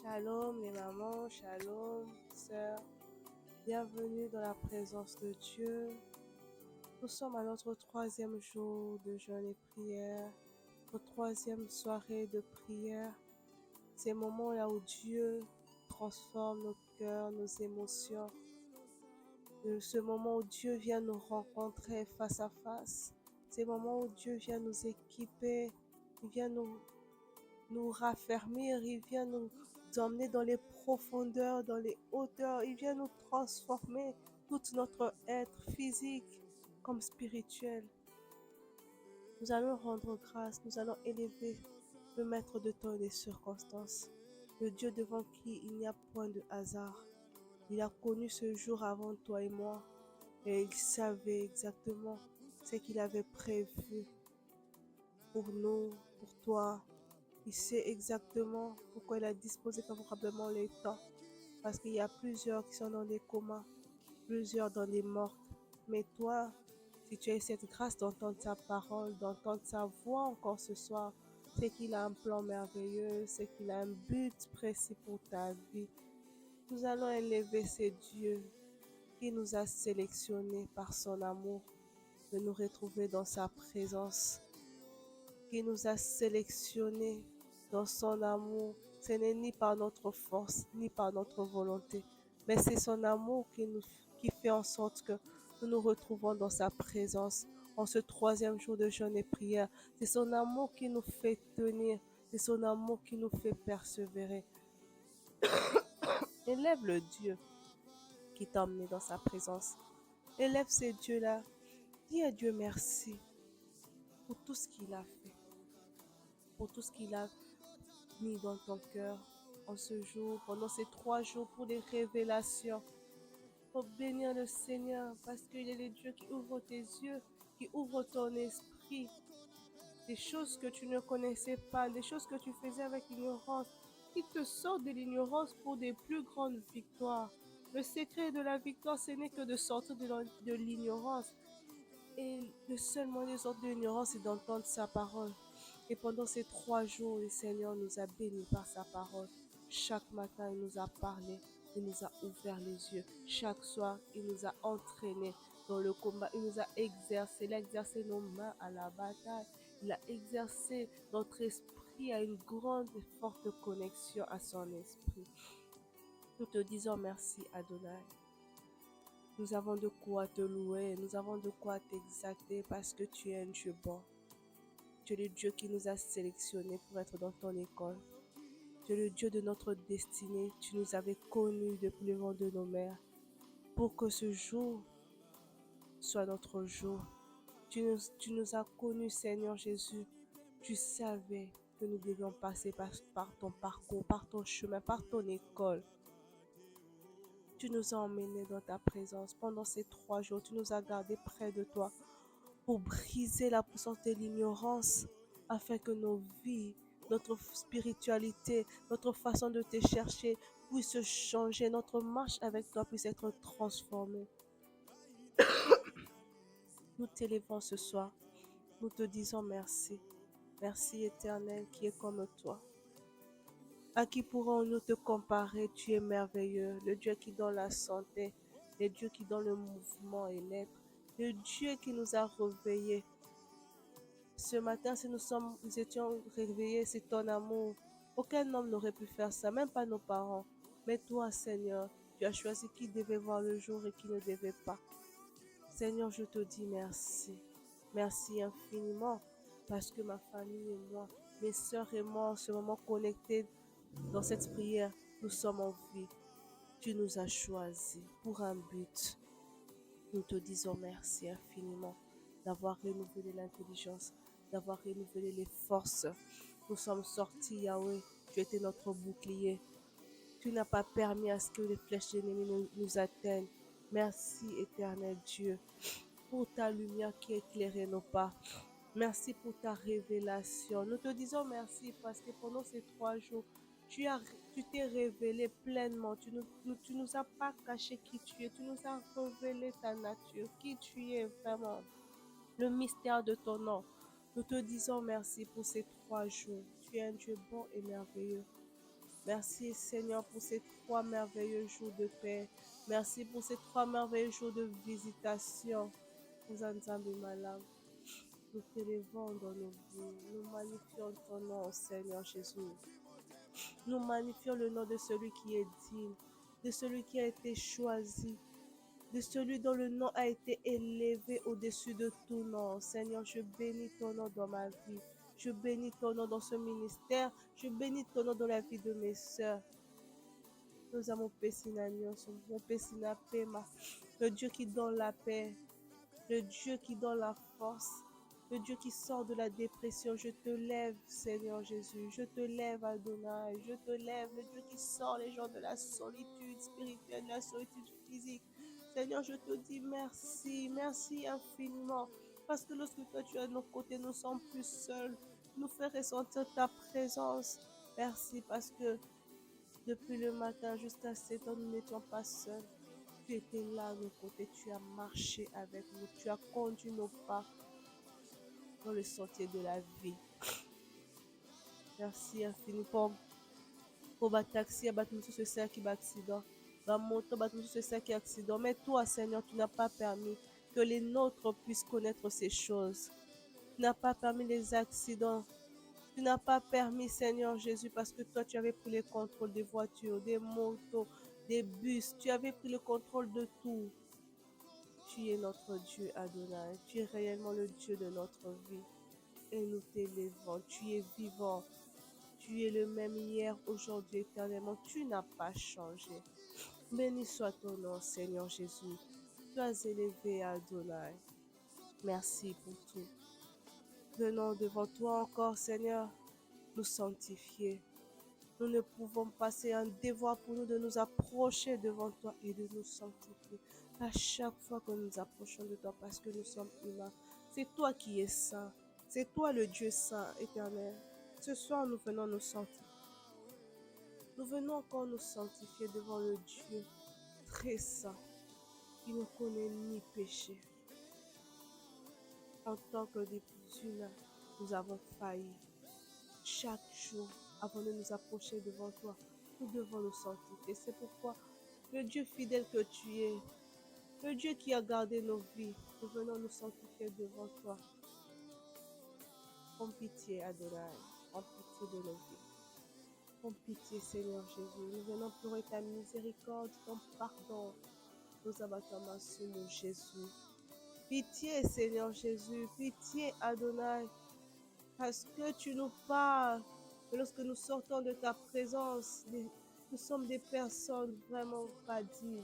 Shalom les mamans, shalom sœurs, bienvenue dans la présence de Dieu. Nous sommes à notre troisième jour de jeûne et prière, notre troisième soirée de prière. Ces moments-là où Dieu transforme nos cœurs, nos émotions. Ce moment où Dieu vient nous rencontrer face à face. Ces moments où Dieu vient nous équiper, il vient nous raffermir, il vient nous emmener dans les profondeurs, dans les hauteurs, il vient nous transformer tout notre être physique comme spirituel. Nous allons rendre grâce, nous allons élever le maître de temps et des circonstances, le Dieu devant qui il n'y a point de hasard. Il a connu ce jour avant toi et moi et il savait exactement ce qu'il avait prévu pour nous, pour toi. Il sait exactement pourquoi il a disposé favorablement les temps. Parce qu'il y a plusieurs qui sont dans des comas, plusieurs dans des morts. Mais toi, si tu as cette grâce d'entendre sa parole, d'entendre sa voix encore ce soir, c'est qu'il a un plan merveilleux, c'est qu'il a un but précis pour ta vie. Nous allons élever ce Dieu qui nous a sélectionnés par son amour de nous retrouver dans sa présence, qui nous a sélectionnés dans son amour. Ce n'est ni par notre force, ni par notre volonté, mais c'est son amour qui fait en sorte que nous nous retrouvons dans sa présence en ce troisième jour de jeûne et prière. C'est son amour qui nous fait tenir, c'est son amour qui nous fait persévérer. Élève le Dieu qui t'a emmené dans sa présence. Élève ces dieux-là. Dis à Dieu merci pour tout ce qu'il a fait, pour tout ce qu'il a mis dans ton cœur en ce jour, pendant ces 3 jours, pour les révélations. Pour bénir le Seigneur, parce qu'il est le Dieu qui ouvre tes yeux, qui ouvre ton esprit. Des choses que tu ne connaissais pas, des choses que tu faisais avec ignorance, qui te sortent de l'ignorance pour des plus grandes victoires. Le secret de la victoire, ce n'est que de sortir de l'ignorance. Et le seul moyen de sortir de l'ignorance, c'est d'entendre sa parole. Et pendant ces 3 jours, le Seigneur nous a bénis par sa parole. Chaque matin, il nous a parlé, il nous a ouvert les yeux. Chaque soir, il nous a entraînés dans le combat. Il nous a exercé, il a exercé nos mains à la bataille. Il a exercé notre esprit à une grande et forte connexion à son esprit. Nous te disons merci, Adonai. Nous avons de quoi te louer, nous avons de quoi t'exalter parce que tu es un Dieu bon. Tu es le Dieu qui nous a sélectionnés pour être dans ton école. Tu es le Dieu de notre destinée. Tu nous avais connus depuis le ventre de nos mères. Pour que ce jour soit notre jour. Tu nous as connus, Seigneur Jésus. Tu savais que nous devions passer par ton parcours, par ton chemin, par ton école. Tu nous as emmenés dans ta présence pendant ces 3 jours. Tu nous as gardés près de toi pour briser la puissance de l'ignorance afin que nos vies, notre spiritualité, notre façon de te chercher puisse changer, notre marche avec toi puisse être transformée. Nous t'élevons ce soir. Nous te disons merci. Merci éternel qui est comme toi. À qui pourrons-nous te comparer? Tu es merveilleux, le Dieu qui donne la santé, le Dieu qui donne le mouvement et l'être, le Dieu qui nous a réveillés. Ce matin, si nous étions réveillés, c'est ton amour. Aucun homme n'aurait pu faire ça, même pas nos parents. Mais toi, Seigneur, tu as choisi qui devait voir le jour et qui ne devait pas. Seigneur, je te dis merci. Merci infiniment parce que ma famille et moi, mes sœurs et moi, en ce moment connectés dans cette prière, nous sommes en vie. Tu nous as choisis pour un but. Nous te disons merci infiniment d'avoir renouvelé l'intelligence, d'avoir renouvelé les forces. Nous sommes sortis, Yahweh. Tu étais notre bouclier. Tu n'as pas permis à ce que les flèches de l'ennemi nous atteignent. Merci, éternel Dieu, pour ta lumière qui éclairait nos pas. Merci pour ta révélation. Nous te disons merci parce que pendant ces 3 jours, tu t'es révélé pleinement. Tu nous as pas caché qui tu es. Tu nous as révélé ta nature, qui tu es vraiment, le mystère de ton nom. Nous te disons merci pour ces 3 jours. Tu es un Dieu bon et merveilleux. Merci Seigneur pour ces 3 merveilleux jours de paix. Merci pour ces 3 merveilleux jours de visitation. Nous ensemble malades. Nous t'élevons dans nos vies. Nous magnifions ton nom, Seigneur Jésus. Nous magnifions le nom de celui qui est digne, de celui qui a été choisi, de celui dont le nom a été élevé au-dessus de tout nom. Seigneur, je bénis ton nom dans ma vie. Je bénis ton nom dans ce ministère. Je bénis ton nom dans la vie de mes sœurs. Nous avons Pessina Nyonso, mon Pessina Pema, le Dieu qui donne la paix, le Dieu qui donne la force, le Dieu qui sort de la dépression. Je te lève, Seigneur Jésus. Je te lève, Adonai. Je te lève, le Dieu qui sort les gens de la solitude spirituelle, de la solitude physique. Seigneur, je te dis merci, merci infiniment. Parce que lorsque toi tu es à nos côtés, nous sommes plus seuls. Nous fais ressentir ta présence. Merci parce que depuis le matin jusqu'à 7 heures, nous n'étions pas seuls. Tu étais là à nos côtés, tu as marché avec nous, tu as conduit nos pas dans le sentier de la vie. Merci infiniment pour le taxi, pour ce ça qui est accident, la moto, pour ce ça qui est accident. Mais toi, Seigneur, tu n'as pas permis que les nôtres puissent connaître ces choses. Tu n'as pas permis les accidents. Tu n'as pas permis, Seigneur Jésus, parce que toi, tu avais pris le contrôle des voitures, des motos, des bus. Tu avais pris le contrôle de tout. Tu es notre Dieu, Adonai. Tu es réellement le Dieu de notre vie. Et nous t'élevons. Tu es vivant. Tu es le même hier, aujourd'hui, éternellement. Tu n'as pas changé. Béni soit ton nom, Seigneur Jésus. Sois élevé, Adonai. Merci pour tout. Venons devant toi encore, Seigneur, nous sanctifier. Nous ne pouvons pas, c'est un devoir pour nous de nous approcher devant toi et de nous sanctifier à chaque fois que nous approchons de toi parce que nous sommes humains. C'est toi qui es saint. C'est toi le Dieu saint éternel. Ce soir, nous venons nous sanctifier. Nous venons encore nous sanctifier devant le Dieu très saint qui ne connaît ni péché. En tant que des humains, nous avons failli. Chaque jour, avant de nous approcher devant toi, nous devons nous sanctifier. C'est pourquoi le Dieu fidèle que tu es, le Dieu qui a gardé nos vies, nous venons nous sanctifier devant toi. Prends pitié, Adonai, prends pitié de nos vies. Prends pitié, Seigneur Jésus. Nous venons pleurer ta miséricorde, ton pardon. Nous abattons sur nous, Jésus. Pitié, Seigneur Jésus. Pitié, Adonai. Parce que tu nous parles. Et lorsque nous sortons de ta présence, nous sommes des personnes vraiment pas dignes.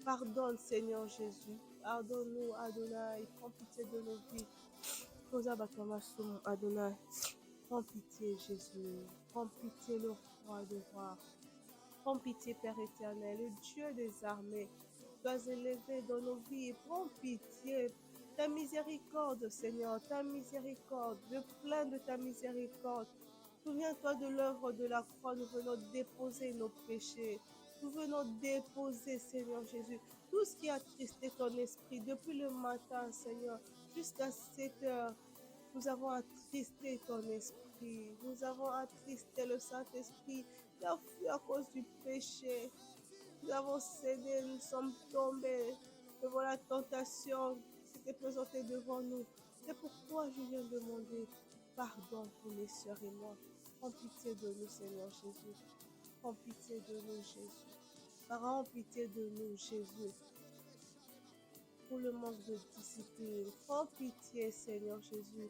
Pardonne, Seigneur Jésus. Pardonne-nous, Adonai. Prends pitié de nos vies. Nous abattons sur nous, Adonai. Prends pitié, Jésus. Prends pitié, le roi de rois. Prends pitié, Père éternel, le Dieu des armées. Sois élevé dans nos vies. Prends pitié. Ta miséricorde, Seigneur, ta miséricorde, le plein de ta miséricorde. Souviens-toi de l'œuvre de la croix. Nous venons déposer nos péchés. Nous venons déposer, Seigneur Jésus, tout ce qui a attristé ton esprit depuis le matin, Seigneur, jusqu'à 7 heures. Nous avons attristé ton esprit. Nous avons attristé le Saint-Esprit. Il a fui à cause du péché. Nous avons cédé, nous sommes tombés devant la tentation qui s'était présentée devant nous. C'est pourquoi je viens demander pardon pour mes sœurs et moi. Prends pitié de nous, Seigneur Jésus. Prends pitié de nous, Jésus. Prends pitié de nous, Jésus. Pour le manque de discipline. Prends pitié, Seigneur Jésus.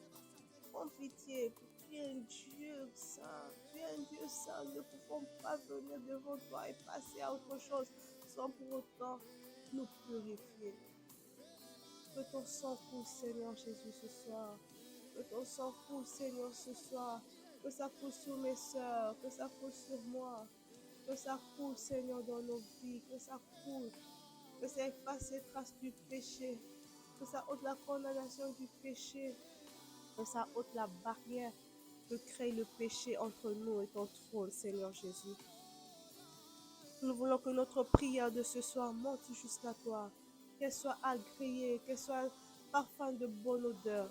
Prends pitié. Tu es un Dieu saint. Tu es un Dieu saint. Nous ne pouvons pas venir devant toi et passer à autre chose sans pour autant nous purifier. Que ton sang coule, Seigneur Jésus, ce soir. Que ton sang coule, Seigneur, ce soir. Que ça coule sur mes sœurs. Que ça coule sur moi. Que ça coule, Seigneur, dans nos vies. Que ça coule. Que ça efface les traces du péché. Que ça ôte la condamnation du péché. Que ça ôte la barrière que crée le péché entre nous et ton trône, Seigneur Jésus. Nous voulons que notre prière de ce soir monte jusqu'à toi. Qu'elle soit agréée, qu'elle soit parfum de bonne odeur.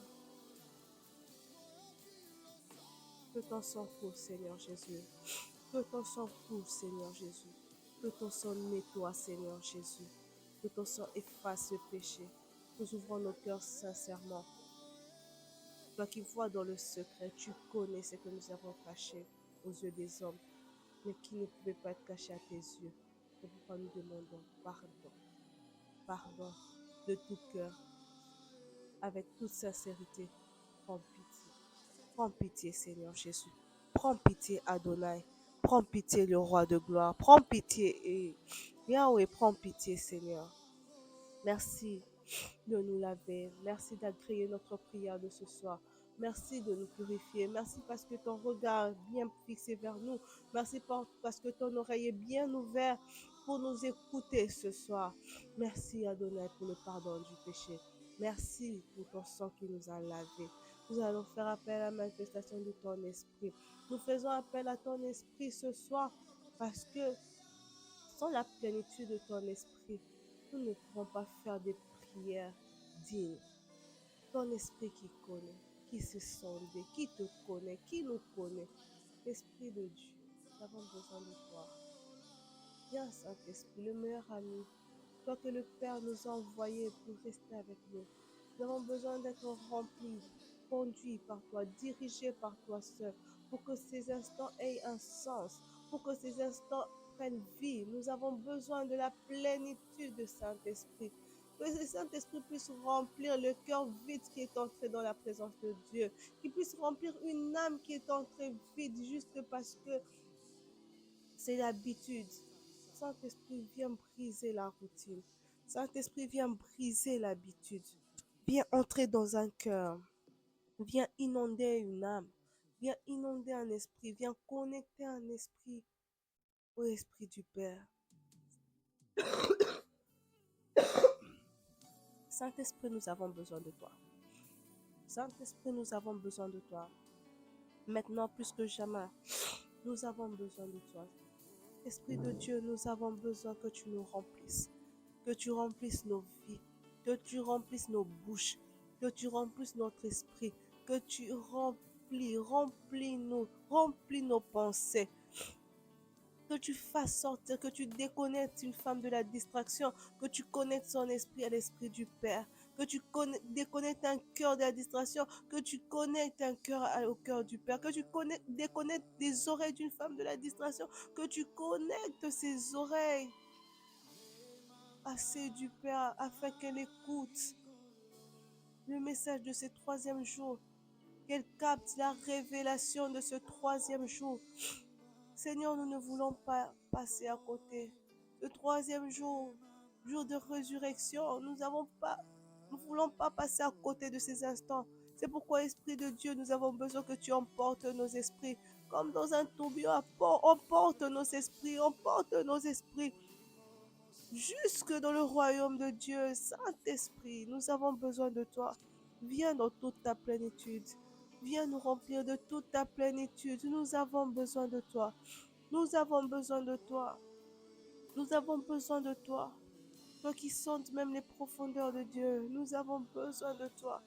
Que ton sang coule, Seigneur Jésus. Que ton sang coule, Seigneur Jésus. Que ton sang nettoie, Seigneur Jésus. Que ton sang efface le péché. Nous ouvrons nos cœurs sincèrement. Toi qui vois dans le secret, tu connais ce que nous avons caché aux yeux des hommes, mais qui ne pouvait pas être caché à tes yeux. C'est pourquoi nous demandons pardon. Pardon de tout cœur, avec toute sincérité. Prends pitié. Prends pitié, Seigneur Jésus. Prends pitié, Adonai. Prends pitié, le roi de gloire. Prends pitié, et Yahweh, prends pitié, Seigneur. Merci de nous laver. Merci d'agréer notre prière de ce soir. Merci de nous purifier. Merci parce que ton regard est bien fixé vers nous. Merci parce que ton oreille est bien ouverte pour nous écouter ce soir. Merci Adonai pour le pardon du péché. Merci pour ton sang qui nous a lavés. Nous allons faire appel à la manifestation de ton esprit. Nous faisons appel à ton esprit ce soir parce que sans la plénitude de ton esprit, nous ne pourrons pas faire des prières dignes. Ton esprit qui connaît, qui se sondé, qui te connaît, qui nous connaît. L'Esprit de Dieu, nous avons besoin de toi. Viens, Saint-Esprit, le meilleur ami, toi que le Père nous a envoyé pour rester avec nous. Nous avons besoin d'être remplis, conduits par toi, dirigés par toi seul, pour que ces instants aient un sens, pour que ces instants prennent vie. Nous avons besoin de la plénitude de Saint-Esprit. Que ce Saint-Esprit puisse remplir le cœur vide qui est entré dans la présence de Dieu, qu'il puisse remplir une âme qui est entrée vide juste parce que c'est l'habitude. Saint-Esprit, viens briser la routine. Saint-Esprit, viens briser l'habitude. Viens entrer dans un cœur. Viens inonder une âme. Viens inonder un esprit. Viens connecter un esprit au esprit du Père. Saint-Esprit, nous avons besoin de toi. Saint-Esprit, nous avons besoin de toi. Maintenant, plus que jamais, nous avons besoin de toi. Esprit de Dieu, nous avons besoin que tu nous remplisses. Que tu remplisses nos vies. Que tu remplisses nos bouches. Que tu remplisses notre esprit. Que tu remplis nos pensées. Que tu fasses sortir, que tu déconnectes une femme de la distraction, que tu connectes son esprit à l'esprit du Père, que tu déconnectes un cœur de la distraction, que tu connectes un cœur au cœur du Père, que tu déconnectes des oreilles d'une femme de la distraction, que tu connectes ses oreilles à celles du Père afin qu'elle écoute le message de ce troisième jour, qu'elle capte la révélation de ce troisième jour. Seigneur, nous ne voulons pas passer à côté. Le troisième jour, jour de résurrection, nous ne voulons pas passer à côté de ces instants. C'est pourquoi, Esprit de Dieu, nous avons besoin que tu emportes nos esprits. Comme dans un tourbillon, emporte nos esprits jusque dans le royaume de Dieu. Saint-Esprit, nous avons besoin de toi. Viens dans toute ta plénitude. Viens nous remplir de toute ta plénitude. Nous avons besoin de toi. Nous avons besoin de toi. Nous avons besoin de toi. Toi qui sondes même les profondeurs de Dieu, nous avons besoin de toi.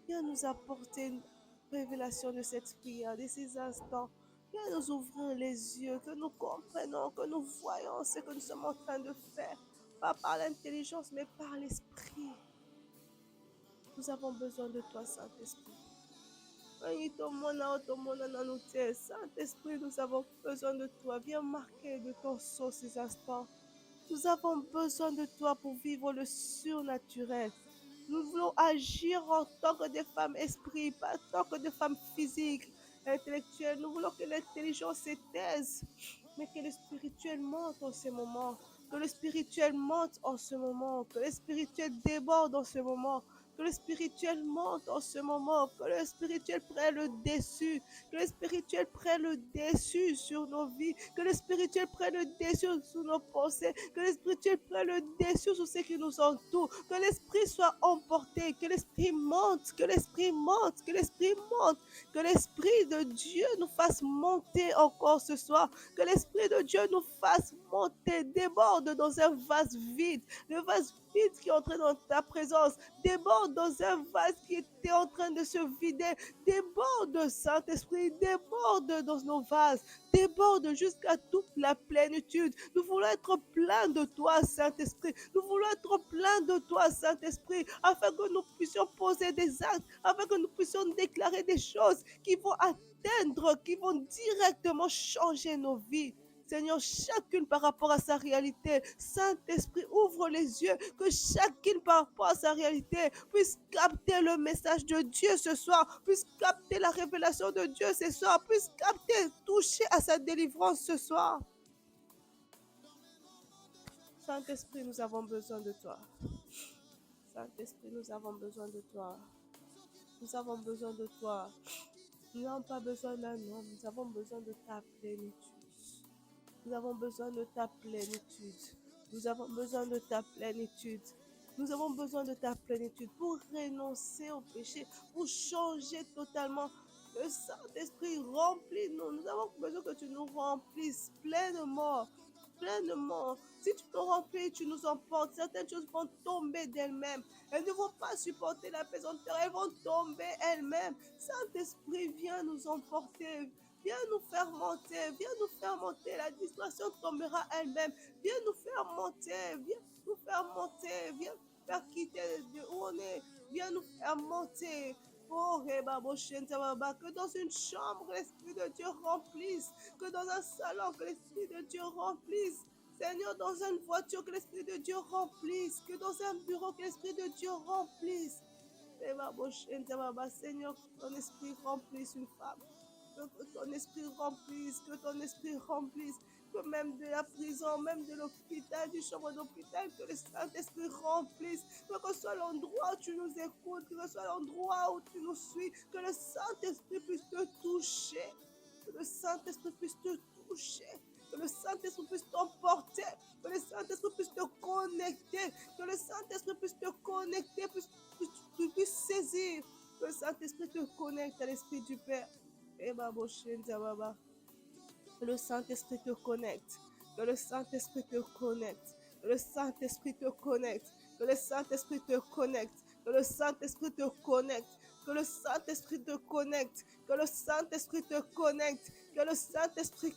Viens nous apporter une révélation de cette prière, de ces instants. Viens nous ouvrir les yeux, que nous comprenons, que nous voyons ce que nous sommes en train de faire. Pas par l'intelligence, mais par l'esprit. Nous avons besoin de toi, Saint-Esprit. Saint-Esprit, nous avons besoin de toi. Viens marquer de ton sceau ces instants. Nous avons besoin de toi pour vivre le surnaturel. Nous voulons agir en tant que des femmes esprits, pas en tant que des femmes physiques, intellectuelles. Nous voulons que l'intelligence s'étaise, mais que le spirituel monte en ce moment. Que le spirituel monte en ce moment. Que le spirituel déborde en ce moment. Que le spirituel monte en ce moment. Que le spirituel prenne le dessus. Que le spirituel prenne le dessus sur nos vies. Que le spirituel prenne le dessus sur nos pensées. Que le spirituel prenne le dessus sur ce qui nous entoure. Que l'esprit soit emporté. Que l'esprit monte. Que l'esprit monte. Que l'esprit monte. Que l'esprit de Dieu nous fasse monter encore ce soir. Que l'esprit de Dieu nous fasse déborde dans un vase vide, le vase vide qui est entré dans ta présence, déborde déborde dans un vase qui était en train de se vider. Déborde, Saint-Esprit, déborde dans nos vases. Déborde jusqu'à toute la plénitude. Nous voulons être pleins de toi, Saint-Esprit. Nous voulons être pleins de toi, Saint-Esprit, afin que nous puissions poser des actes, afin que nous puissions déclarer des choses qui vont atteindre, qui vont directement changer nos vies. Seigneur, chacune par rapport à sa réalité. Saint-Esprit, ouvre les yeux, que chacune par rapport à sa réalité puisse capter le message de Dieu ce soir, puisse capter la révélation de Dieu ce soir, puisse capter, toucher à sa délivrance ce soir. Saint-Esprit, nous avons besoin de toi. Saint-Esprit, nous avons besoin de toi. Nous avons besoin de toi. Nous n'avons pas besoin d'un homme, nous avons besoin de ta plénitude. Nous avons besoin de ta plénitude. Nous avons besoin de ta plénitude. Nous avons besoin de ta plénitude pour renoncer au péché, pour changer totalement. Le Saint-Esprit remplit-nous. Nous avons besoin que tu nous remplisses pleinement. Pleinement. Si tu nous remplis, tu nous emportes. Certaines choses vont tomber d'elles-mêmes. Elles ne vont pas supporter la pesanteur. Elles vont tomber elles-mêmes. Saint-Esprit, viens nous emporter. Viens nous faire monter, viens nous faire monter, la distraction tombera elle-même. Viens nous faire monter, viens nous faire monter, viens faire quitter de où on est, viens nous faire monter. Oh, que dans une chambre, l'Esprit de Dieu remplisse, que dans un salon, que l'Esprit de Dieu remplisse. Seigneur, dans une voiture, que l'Esprit de Dieu remplisse, que dans un bureau, que l'Esprit de Dieu remplisse. Seigneur, que ton Esprit remplisse une femme. Que ton esprit remplisse, que ton esprit remplisse, que même de la prison, même de l'hôpital, du chambre d'hôpital, que le Saint-Esprit remplisse, que ce soit l'endroit où tu nous écoutes, que ce soit l'endroit où tu nous suis, que le Saint-Esprit puisse te toucher, que le Saint-Esprit puisse te toucher, que le Saint-Esprit puisse t'emporter, que le Saint-Esprit puisse te connecter, que le Saint-Esprit puisse te connecter, puisse saisir, que le Saint-Esprit te connecte à l'Esprit du Père. Que le Saint-Esprit te connecte. Que le Saint-Esprit te connecte. Que le Saint-Esprit te connecte. Que le Saint-Esprit te connecte. Que le Saint-Esprit te connecte. Que le Saint-Esprit te connecte. Que le Saint-Esprit te connecte. Que le Saint-Esprit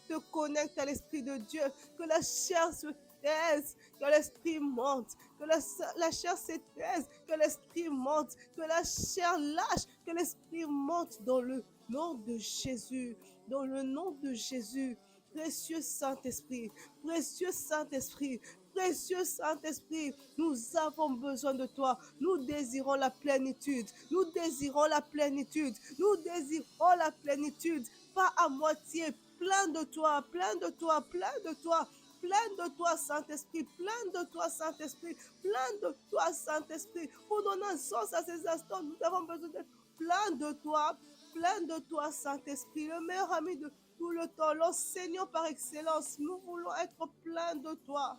te connecte à l'Esprit de Dieu. Que la chair se taise. Que l'Esprit monte. Que la chair se taise. Que l'Esprit monte. Que la chair lâche. Que l'Esprit monte dans le nom de Jésus, dans le nom de Jésus. Précieux Saint-Esprit, précieux Saint-Esprit, précieux Saint-Esprit, nous avons besoin de toi. Nous désirons la plénitude, nous désirons la plénitude, nous désirons la plénitude, pas à moitié, plein de toi, plein de toi, plein de toi. Plein de toi, Saint-Esprit, plein de toi, Saint-Esprit, plein de toi, Saint-Esprit. Pour donner un sens à ces instants, nous avons besoin d'être plein de toi, Saint-Esprit, le meilleur ami de tout le temps, l'enseignant par excellence. Nous voulons être plein de toi.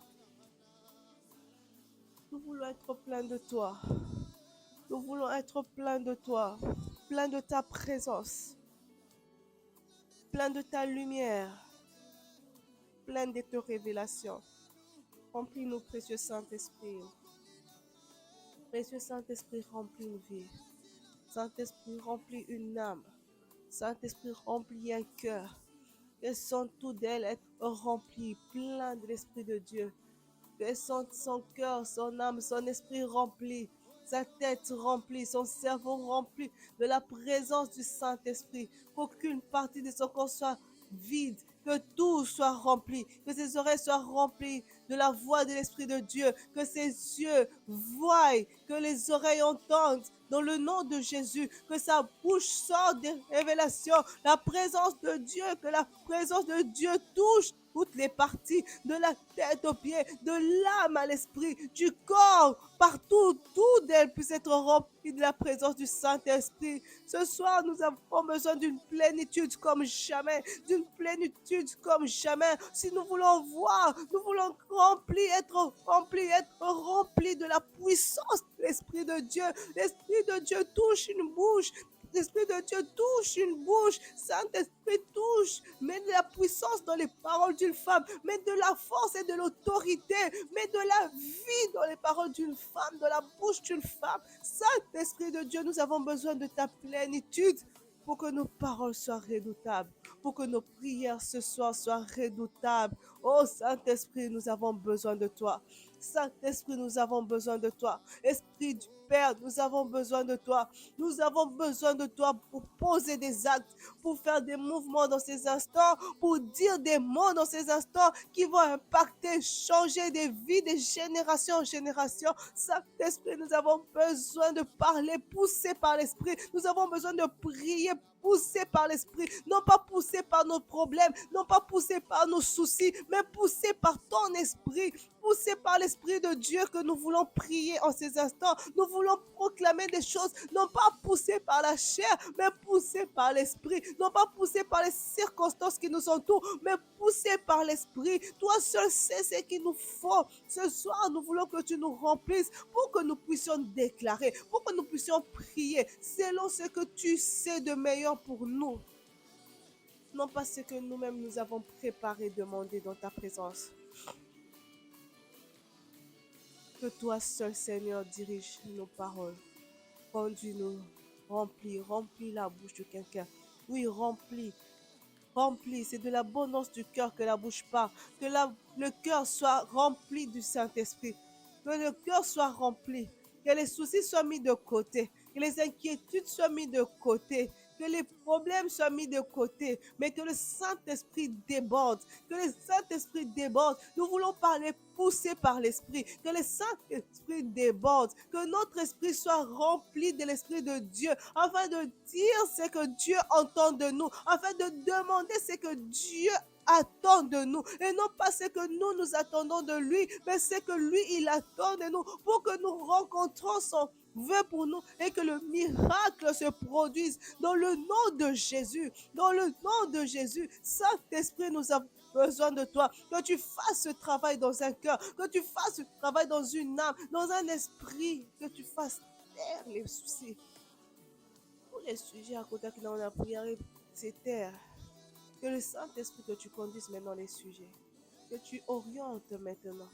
Nous voulons être plein de toi. Nous voulons être plein de toi, plein de ta présence, plein de ta lumière, plein de tes révélations. Remplis-nous, précieux Saint-Esprit. Précieux Saint-Esprit, remplis une vie. Saint-Esprit, remplis une âme. Saint-Esprit, remplis un cœur. Que tout d'elle être rempli, plein de l'Esprit de Dieu. Que son cœur, son âme, son esprit rempli, sa tête remplie, son cerveau rempli de la présence du Saint-Esprit. Qu'aucune partie de son corps soit vide, que tout soit rempli, que ses oreilles soient remplies de la voix de l'Esprit de Dieu, que ses yeux voient, que les oreilles entendent, dans le nom de Jésus, que sa bouche sorte des révélations, la présence de Dieu, que la présence de Dieu touche toutes les parties, de la tête aux pieds, de l'âme à l'esprit, du corps, partout, tout d'elle puisse être rempli de la présence du Saint-Esprit. Ce soir, nous avons besoin d'une plénitude comme jamais, d'une plénitude comme jamais. Si nous voulons voir, nous voulons être remplis de la puissance de l'Esprit de Dieu. L'Esprit de Dieu touche une bouche. L'Esprit de Dieu touche une bouche. Saint-Esprit touche. Mets de la puissance puissance dans les paroles d'une femme. Mets de la force et de l'autorité. Mets de la vie dans les paroles d'une femme, dans la bouche d'une femme. Saint-Esprit de Dieu, nous avons besoin de ta plénitude pour que nos paroles soient redoutables, pour que nos prières ce soir soient redoutables. Oh Saint-Esprit, nous avons besoin de toi. Saint-Esprit, nous avons besoin de toi. Esprit du Père, nous avons besoin de toi. Nous avons besoin de toi pour poser des actes, pour faire des mouvements dans ces instants, pour dire des mots dans ces instants qui vont impacter, changer des vies de génération en génération. Saint-Esprit, nous avons besoin de parler, poussé par l'Esprit. Nous avons besoin de prier, poussé par l'Esprit, non pas poussé par nos problèmes, non pas poussé par nos soucis, mais poussé par ton esprit, poussé par l'Esprit de Dieu que nous voulons prier en ces instants. Nous voulons proclamer des choses, non pas poussé par la chair, mais poussé par l'Esprit, non pas poussé par les circonstances qui nous entourent, mais poussé par l'Esprit. Toi seul sais ce qu'il nous faut. Ce soir, nous voulons que tu nous remplisses pour que nous puissions déclarer, pour que nous puissions prier selon ce que tu sais de meilleur pour nous. Non pas ce que nous-mêmes nous avons préparé, demandé dans ta présence. Que toi seul, Seigneur, dirige nos paroles. Conduis-nous, remplis la bouche de quelqu'un. Oui, remplis. C'est de l'abondance du cœur que la bouche parle. Que le cœur soit rempli du Saint-Esprit. Que le cœur soit rempli. Que les soucis soient mis de côté. Que les inquiétudes soient mis de côté. Que les problèmes soient mis de côté. Mais que le Saint-Esprit déborde. Que le Saint-Esprit déborde. Nous voulons parler poussé par l'Esprit. Que le Saint-Esprit déborde. Que notre esprit soit rempli de l'Esprit de Dieu. Afin de dire ce que Dieu entend de nous. Afin de demander ce que Dieu attend de nous et non pas ce que nous attendons de lui, mais ce que lui il attend de nous pour que nous rencontrons son vœu pour nous et que le miracle se produise dans le nom de Jésus, dans le nom de Jésus. Saint-Esprit, nous avons besoin de toi, que tu fasses ce travail dans un cœur, que tu fasses ce travail dans une âme, dans un esprit, que tu fasses taire les soucis. Tous les sujets à côté qui dans la prière, c'est taire. Que le Saint-Esprit, que tu conduises maintenant les sujets. Que tu orientes maintenant.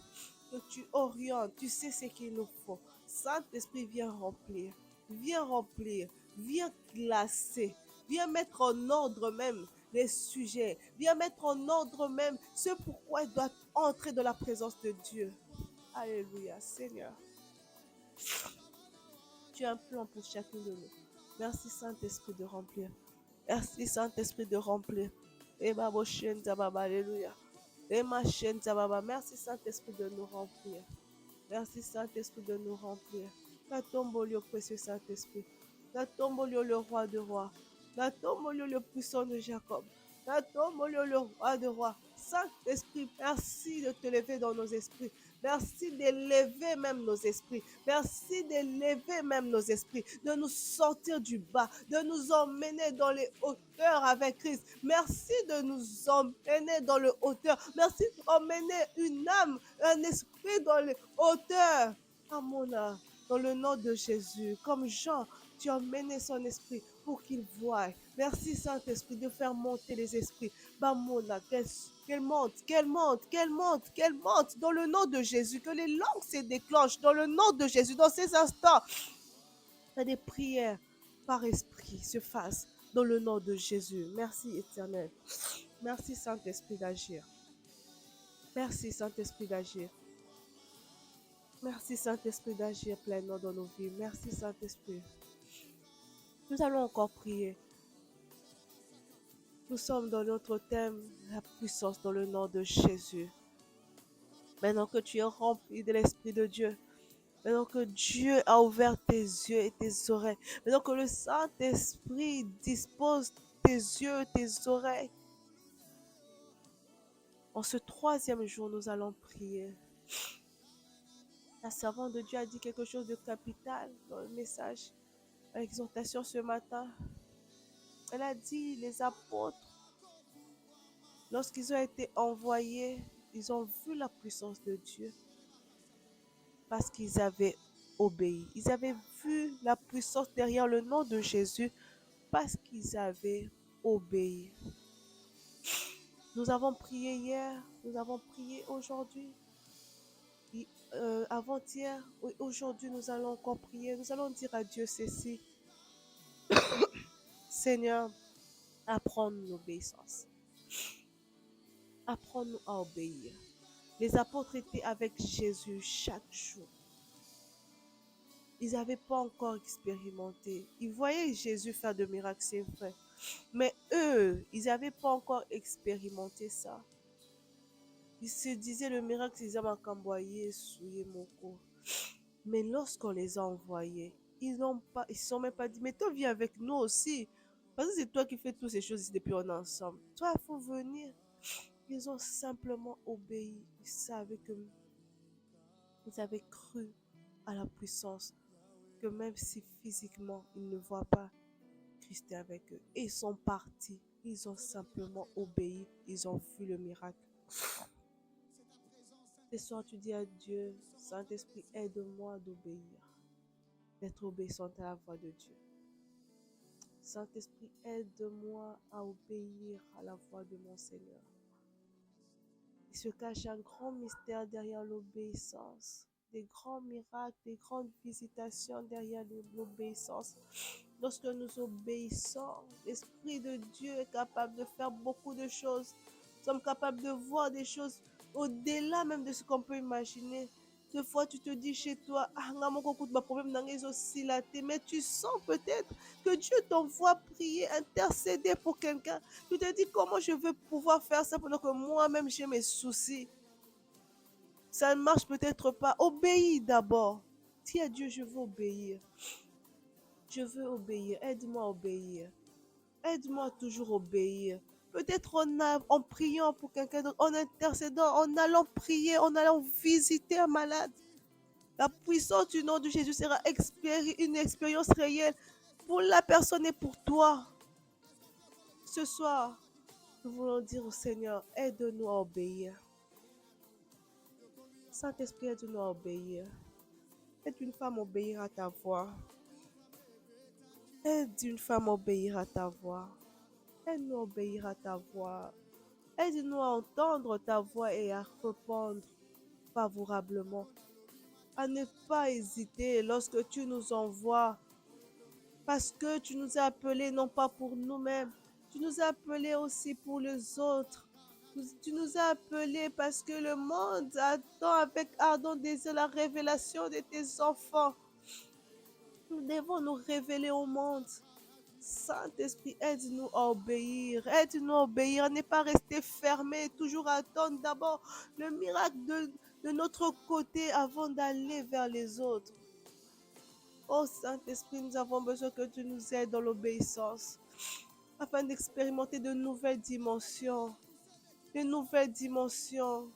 Que tu orientes. Tu sais ce qu'il nous faut. Saint-Esprit, viens remplir. Viens remplir. Viens classer. Viens mettre en ordre même les sujets. Viens mettre en ordre même ce pourquoi il doit entrer dans la présence de Dieu. Alléluia, Seigneur. Tu as un plan pour chacun de nous. Merci, Saint-Esprit, de remplir. Merci, Saint-Esprit, de remplir. Alléluia. Merci, Saint-Esprit, de nous remplir. Merci, Saint-Esprit, de nous remplir. Natombolio, précieux Saint-Esprit. Natombolio, le roi de rois. Natombolio, le puissant de Jacob. Natombolio, le roi de rois. Saint-Esprit, merci de te lever dans nos esprits. Merci d'élever même nos esprits. Merci d'élever même nos esprits, de nous sortir du bas, de nous emmener dans les hauteurs avec Christ. Merci de nous emmener dans le hauteur. Merci d'emmener une âme, un esprit dans les hauteurs. Amona, dans le nom de Jésus, comme Jean, tu as emmené son esprit pour qu'il voie. Merci Saint-Esprit de faire monter les esprits. Bamona, qu'elle monte, qu'elle monte, qu'elle monte, qu'elle monte dans le nom de Jésus, que les langues se déclenchent dans le nom de Jésus. Dans ces instants, que des prières par esprit se fassent dans le nom de Jésus. Merci éternel. Merci Saint-Esprit d'agir. Merci Saint-Esprit d'agir. Merci Saint-Esprit d'agir pleinement dans nos vies. Merci Saint-Esprit. Nous allons encore prier. Nous sommes dans notre thème, la puissance dans le nom de Jésus. Maintenant que tu es rempli de l'Esprit de Dieu, maintenant que Dieu a ouvert tes yeux et tes oreilles, maintenant que le Saint-Esprit dispose tes yeux, tes oreilles, en ce 3e jour, nous allons prier. La servante de Dieu a dit quelque chose de capital dans le message, à l'exhortation ce matin. Elle a dit, les apôtres, lorsqu'ils ont été envoyés, ils ont vu la puissance de Dieu parce qu'ils avaient obéi. Ils avaient vu la puissance derrière le nom de Jésus parce qu'ils avaient obéi. Nous avons prié hier, nous avons prié aujourd'hui, avant-hier, aujourd'hui nous allons encore prier. Nous allons dire à Dieu ceci. Seigneur, apprends-nous l'obéissance. Apprends-nous à obéir. Les apôtres étaient avec Jésus chaque jour. Ils n'avaient pas encore expérimenté. Ils voyaient Jésus faire de miracles, c'est vrai. Mais eux, ils n'avaient pas encore expérimenté ça. Ils se disaient le miracle, c'est Zamakamboye, Souye Moko. Mais lorsqu'on les a envoyés, ils ne se sont même pas dit, mais toi viens avec nous aussi. Parce que c'est toi qui fais toutes ces choses ici depuis on est ensemble. Toi, il faut venir. Ils ont simplement obéi. Ils avaient cru à la puissance, que même si physiquement ils ne voient pas, Christ est avec eux. Et ils sont partis. Ils ont simplement obéi. Ils ont vu le miracle. Ce soir, tu dis à Dieu, Saint-Esprit, aide-moi d'obéir, d'être obéissante à la voix de Dieu. Saint-Esprit, aide-moi à obéir à la voix de mon Seigneur. Il se cache un grand mystère derrière l'obéissance, des grands miracles, des grandes visitations derrière l'obéissance. Lorsque nous obéissons, l'Esprit de Dieu est capable de faire beaucoup de choses. Nous sommes capables de voir des choses au-delà même de ce qu'on peut imaginer. Des fois, tu te dis chez toi, mais tu sens peut-être que Dieu t'envoie prier, intercéder pour quelqu'un. Tu te dis, comment je veux pouvoir faire ça pendant que moi-même j'ai mes soucis. Ça ne marche peut-être pas. Obéis d'abord. Dis à Dieu, je veux obéir. Je veux obéir. Aide-moi à obéir. Aide-moi à toujours obéir. Peut-être en priant pour quelqu'un d'autre, en intercédant, en allant prier, en allant visiter un malade. La puissance du nom de Jésus sera une expérience réelle pour la personne et pour toi. Ce soir, nous voulons dire au Seigneur, aide-nous à obéir. Saint-Esprit, aide-nous à obéir. Aide une femme à obéir à ta voix. Aide une femme à obéir à ta voix. Aide-nous à obéir à ta voix. Aide-nous à entendre ta voix et à répondre favorablement. À ne pas hésiter lorsque tu nous envoies. Parce que tu nous as appelés non pas pour nous-mêmes. Tu nous as appelés aussi pour les autres. Tu nous as appelés parce que le monde attend avec ardent désir la révélation de tes enfants. Nous devons nous révéler au monde. Saint-Esprit, aide-nous à obéir. Aide-nous à obéir, à ne pas rester fermés, toujours attendre d'abord le miracle de notre côté avant d'aller vers les autres. Oh Saint-Esprit, nous avons besoin que tu nous aides dans l'obéissance afin d'expérimenter de nouvelles dimensions. De nouvelles dimensions.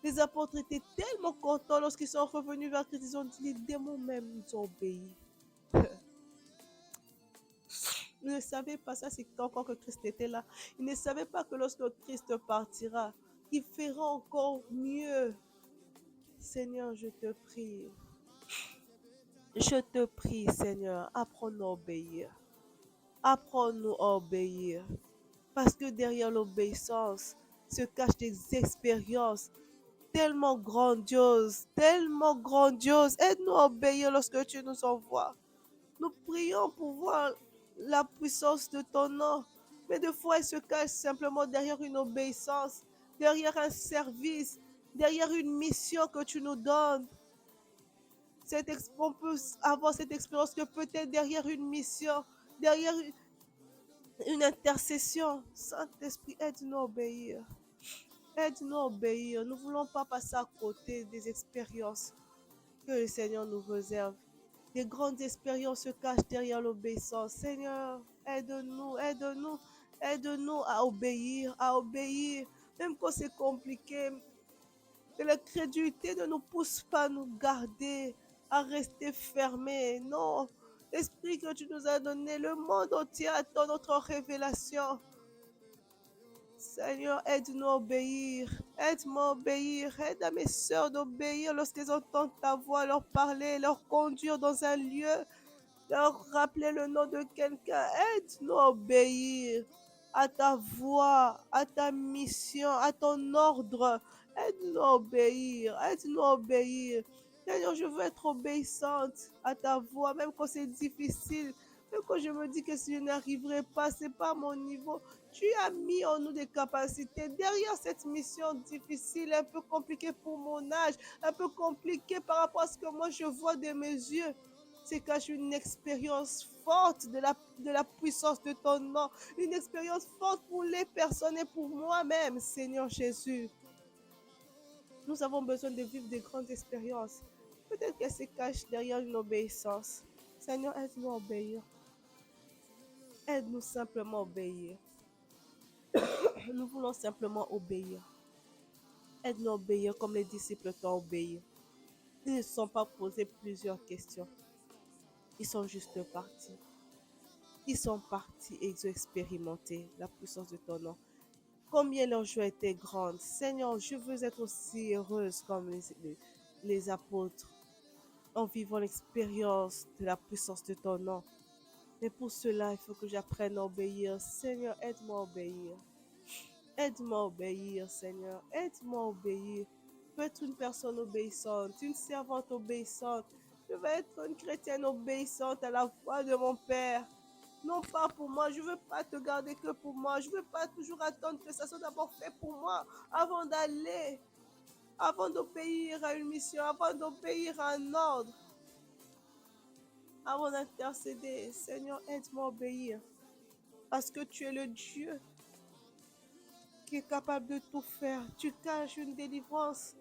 Les apôtres étaient tellement contents lorsqu'ils sont revenus vers Christ. Ils ont dit, les démons même nous ont obéi. Ils ne savaient pas ça, c'est encore que Christ était là. Ils ne savaient pas que lorsque Christ partira, il fera encore mieux. Seigneur, je te prie. Je te prie, Seigneur, apprends-nous à obéir. Apprends-nous à obéir. Parce que derrière l'obéissance se cachent des expériences tellement grandioses, tellement grandioses. Aide-nous à obéir lorsque tu nous envoies. Nous prions pour voir la puissance de ton nom. Mais des fois, elle se cache simplement derrière une obéissance, derrière un service, derrière une mission que tu nous donnes. On peut avoir cette expérience que peut-être derrière une mission, derrière une intercession. Saint-Esprit, aide-nous à obéir. Aide-nous à obéir. Nous ne voulons pas passer à côté des expériences que le Seigneur nous réserve. Des grandes expériences se cachent derrière l'obéissance. Seigneur, aide-nous, aide-nous, aide-nous à obéir, à obéir. Même quand c'est compliqué, que la crédulité ne nous pousse pas à nous garder, à rester fermés. Non, l'esprit que tu nous as donné, le monde entier attend notre révélation. Seigneur, aide-nous à obéir. Aide-moi à obéir. Aide à mes sœurs d'obéir lorsqu'elles entendent ta voix, leur parler, leur conduire dans un lieu, leur rappeler le nom de quelqu'un. Aide-nous à obéir. à ta voix, à ta mission, à ton ordre. Aide-nous à obéir, aide-nous à obéir. Seigneur, je veux être obéissante à ta voix, même quand c'est difficile, même quand je me dis que si je n'arriverai pas, c'est pas mon niveau. Tu as mis en nous des capacités. Derrière cette mission difficile, un peu compliquée pour mon âge, un peu compliquée par rapport à ce que moi je vois de mes yeux, c'est cache une expérience forte de la puissance de ton nom, une expérience forte pour les personnes et pour moi-même, Seigneur Jésus. Nous avons besoin de vivre de grandes expériences. Peut-être qu'elles se cachent derrière une obéissance. Seigneur, aide-nous à obéir. Aide-nous simplement à obéir. Nous voulons simplement obéir. Aide-nous à obéir comme les disciples t'ont obéi. Ils ne se sont pas posés plusieurs questions. Ils sont juste partis. Ils sont partis et ils ont expérimenté la puissance de ton nom. Combien leur joie était grande. Seigneur, je veux être aussi heureuse comme les apôtres en vivant l'expérience de la puissance de ton nom. Mais pour cela, il faut que j'apprenne à obéir. Seigneur, aide-moi à obéir. Aide-moi à obéir, Seigneur. Aide-moi à obéir. Je veux être une personne obéissante, une servante obéissante. Je veux être une chrétienne obéissante à la voix de mon Père. Non pas pour moi, je ne veux pas te garder que pour moi. Je ne veux pas toujours attendre que ça soit d'abord fait pour moi avant d'aller, avant d'obéir à une mission, avant d'obéir à un ordre, avant d'intercéder. Seigneur, aide-moi à obéir. Parce que tu es le Dieu qui est capable de tout faire. Tu caches une délivrance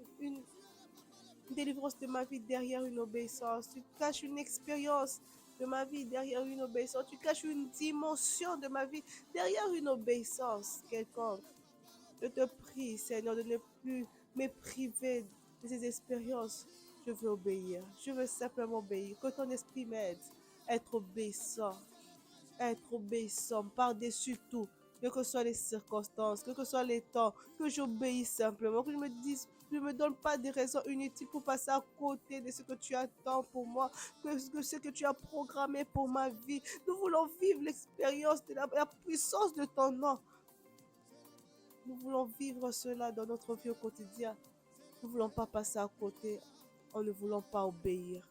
de ma vie derrière une obéissance. Tu caches une expérience de ma vie derrière une obéissance. Tu caches une dimension de ma vie derrière une obéissance quelconque. Je te prie, Seigneur, de ne plus me priver de ces expériences. Je veux obéir. Je veux simplement obéir. Que ton esprit m'aide à être obéissant par-dessus tout, quelles que soient les circonstances, quels que soient les temps, que j'obéisse simplement, que je me donne pas des raisons inutiles pour passer à côté de ce que tu attends pour moi, que ce que tu as programmé pour ma vie. Nous voulons vivre l'expérience de la puissance de ton nom. Nous voulons vivre cela dans notre vie au quotidien. Nous ne voulons pas passer à côté en ne voulant pas obéir.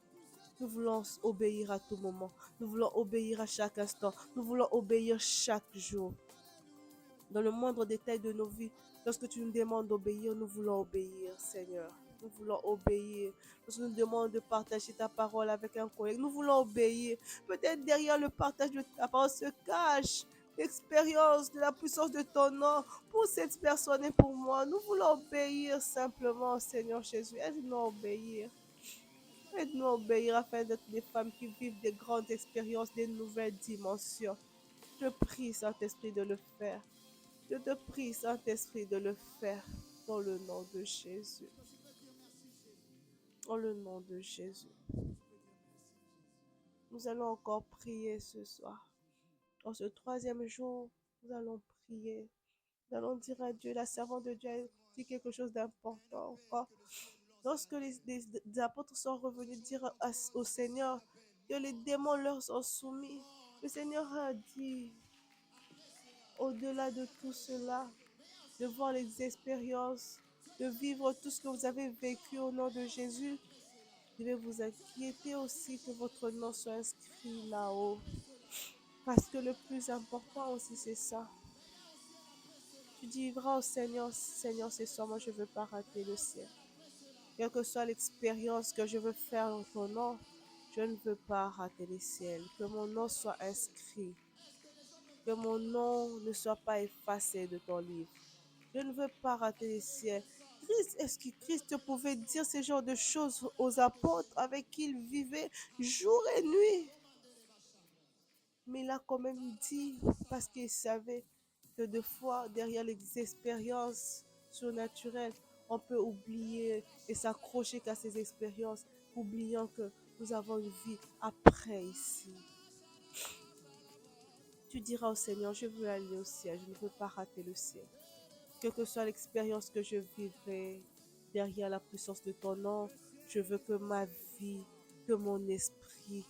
Nous voulons obéir à tout moment. Nous voulons obéir à chaque instant. Nous voulons obéir chaque jour. Dans le moindre détail de nos vies, lorsque tu nous demandes d'obéir, nous voulons obéir, Seigneur. Nous voulons obéir. Lorsque tu nous demandes de partager ta parole avec un collègue, nous voulons obéir. Peut-être derrière le partage de ta parole se cache l'expérience de la puissance de ton nom pour cette personne et pour moi. Nous voulons obéir simplement, Seigneur Jésus. Aide-nous à obéir. Aide-nous à obéir afin d'être des femmes qui vivent des grandes expériences, des nouvelles dimensions. Je prie, Saint-Esprit, de le faire. Je te prie, Saint-Esprit, de le faire dans le nom de Jésus. Dans le nom de Jésus. Nous allons encore prier ce soir. Dans ce troisième jour, nous allons prier. Nous allons dire à Dieu, la servante de Dieu a dit quelque chose d'important encore. Lorsque les apôtres sont revenus dire au Seigneur que les démons leur sont soumis, le Seigneur a dit, au-delà de tout cela, de voir les expériences, de vivre tout ce que vous avez vécu au nom de Jésus, je vais vous inquiéter aussi que votre nom soit inscrit là-haut. Parce que le plus important aussi, c'est ça. Tu diras au Seigneur, Seigneur, c'est ça, moi je ne veux pas rater le ciel. Quelle que soit l'expérience que je veux faire en ton nom, je ne veux pas rater le ciel. Que mon nom soit inscrit. Que mon nom ne soit pas effacé de ton livre. Je ne veux pas rater le ciel. Est-ce que Christ pouvait dire ce genre de choses aux apôtres avec qui il vivait jour et nuit? Mais il a quand même dit, parce qu'il savait que des fois, derrière les expériences surnaturelles, on peut oublier et s'accrocher qu'à ces expériences, oubliant que nous avons une vie après ici. Tu diras au Seigneur, je veux aller au ciel, je ne veux pas rater le ciel. Quelle que soit l'expérience que je vivrai derrière la puissance de ton nom, je veux que ma vie, que mon esprit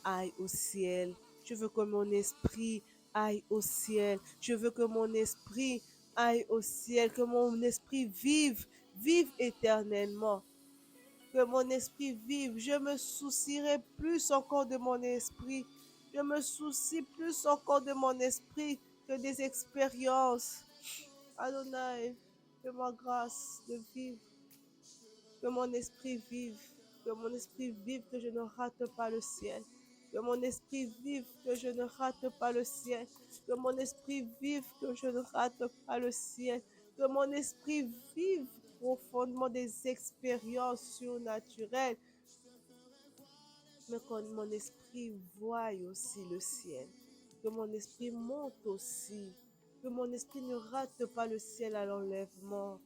aille au ciel. Je veux que mon esprit aille au ciel. Je veux que mon esprit aille au ciel, que mon esprit vive éternellement. Que mon esprit vive. Je me soucierai plus encore de mon esprit. Je me soucie plus encore de mon esprit que des expériences. Adonai, fais-moi grâce de vivre, que mon esprit vive, que mon esprit vive, que je ne rate pas le ciel. Que mon esprit vive, que je ne rate pas le ciel. Que mon esprit vive, que je ne rate pas le ciel. Que mon esprit vive profondément des expériences surnaturelles, mais que mon esprit voie aussi le ciel. Que mon esprit monte aussi. Que mon esprit ne rate pas le ciel à l'enlèvement.